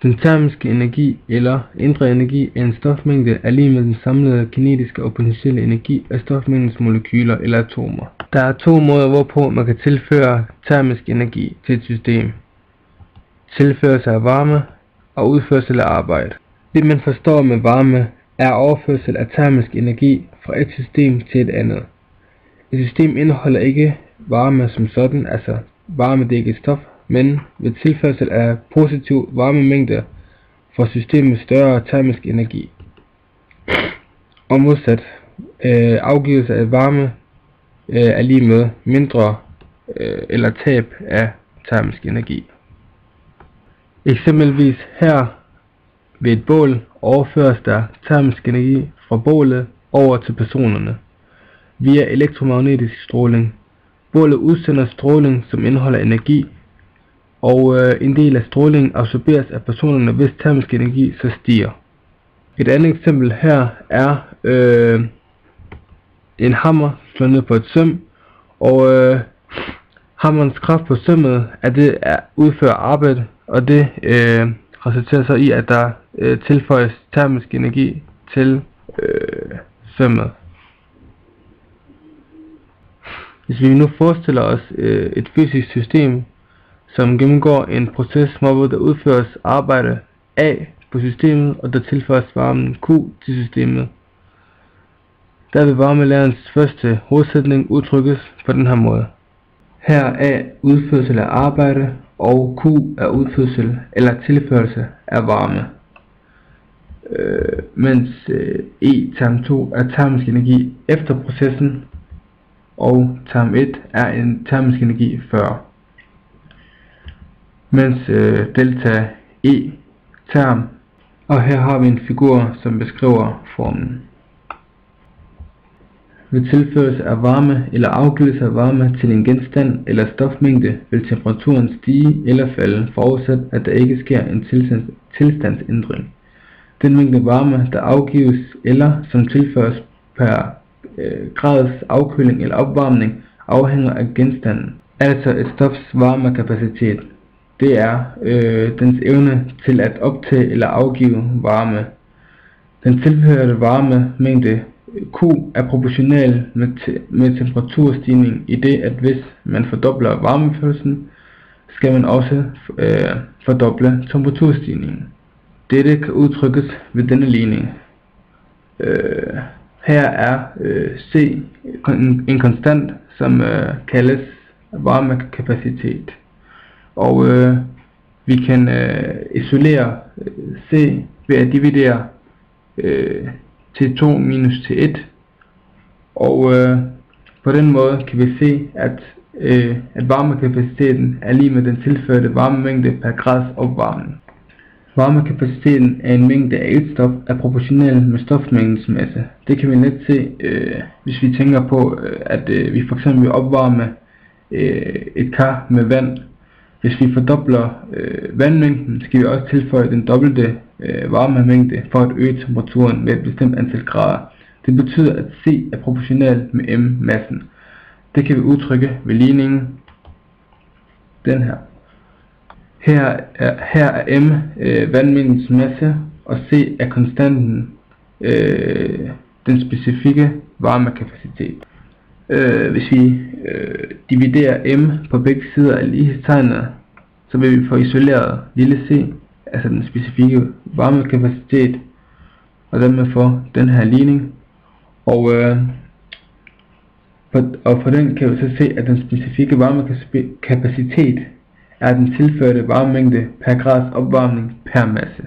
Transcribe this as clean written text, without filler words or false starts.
Den termiske energi eller indre energi af en stofmængde er lig med den samlede kinetiske og potentielle energi af stofmængdens molekyler eller atomer. Der er to måder, hvorpå man kan tilføre termisk energi til et system. Tilførsel af varme og udførsel af arbejde. Det man forstår med varme er overførsel af termisk energi fra et system til et andet. Et system indeholder ikke varme som sådan, altså varme det er ikke et stof, men ved tilførsel af positiv varmemængde får systemet større termisk energi. Og modsat, afgivelse af varme er lige med mindre eller tab af termisk energi. Eksempelvis her ved et bål overføres der termisk energi fra bålet over til personerne via elektromagnetisk stråling. Bålet udsender stråling, som indeholder energi, og en del af strålingen absorberes af personerne, hvis termisk energi så stiger. Et andet eksempel her er en hammer slået ned på et søm, og hammerens kraft på sømmet udfører arbejde, og det resulterer så i, at der tilføjes termisk energi til sømmet. Hvis vi nu forestiller os et fysisk system, som gennemgår en proces, hvor der udføres arbejde A på systemet, og der tilføres varmen Q til systemet. Der vil varmelærens første hovedsætning udtrykkes på den her måde. Her er A udførsel af arbejde, og Q er udførsel eller tilførsel af varme. Mens E term 2 er termisk energi efter processen, og term 1 er en termisk energi før. Mens delta E term, og her har vi en figur, som beskriver formen. Ved tilførsel af varme eller afgivelse af varme til en genstand eller stofmængde vil temperaturen stige eller falde, forudsat at der ikke sker en tilstandsændring. Den mængde varme, der afgives eller som tilføres per grads afkøling eller opvarmning, afhænger af genstanden, altså et stofs varmekapacitet. Det er dens evne til at optage eller afgive varme. Den tilførte varmemængde Q er proportional med temperaturstigning, i det at hvis man fordobler varmeførslen, skal man også fordoble temperaturstigningen. Dette kan udtrykkes ved denne ligning. Her er C en konstant, som kaldes varmekapacitet. Og vi kan isolere C ved at dividere T2 minus T1, og på den måde kan vi se, at varmekapaciteten er lig med den tilførte varmemængde per grads opvarmning. Varmekapaciteten af en mængde af et stof er proportional med stofmængdens masse. Det kan vi let se, hvis vi tænker på, at vi f.eks. vil opvarme et kar med vand. Hvis vi fordobler vandmængden, skal vi også tilføje den dobbelte varmemængde for at øge temperaturen med et bestemt antal grader. Det betyder, at C er proportional med M-massen. Det kan vi udtrykke ved ligningen den her. Her er M vandmængdens masse, og C er konstanten, den specifikke varmekapacitet. Hvis vi dividerer M på begge sider af lighedstegnet, så vil vi få isoleret lille c, altså den specifikke varmekapacitet, og dermed få den her ligning. Og på den kan vi så se, at den specifikke varmekapacitet er den tilførte varmemængde per grads opvarmning per masse.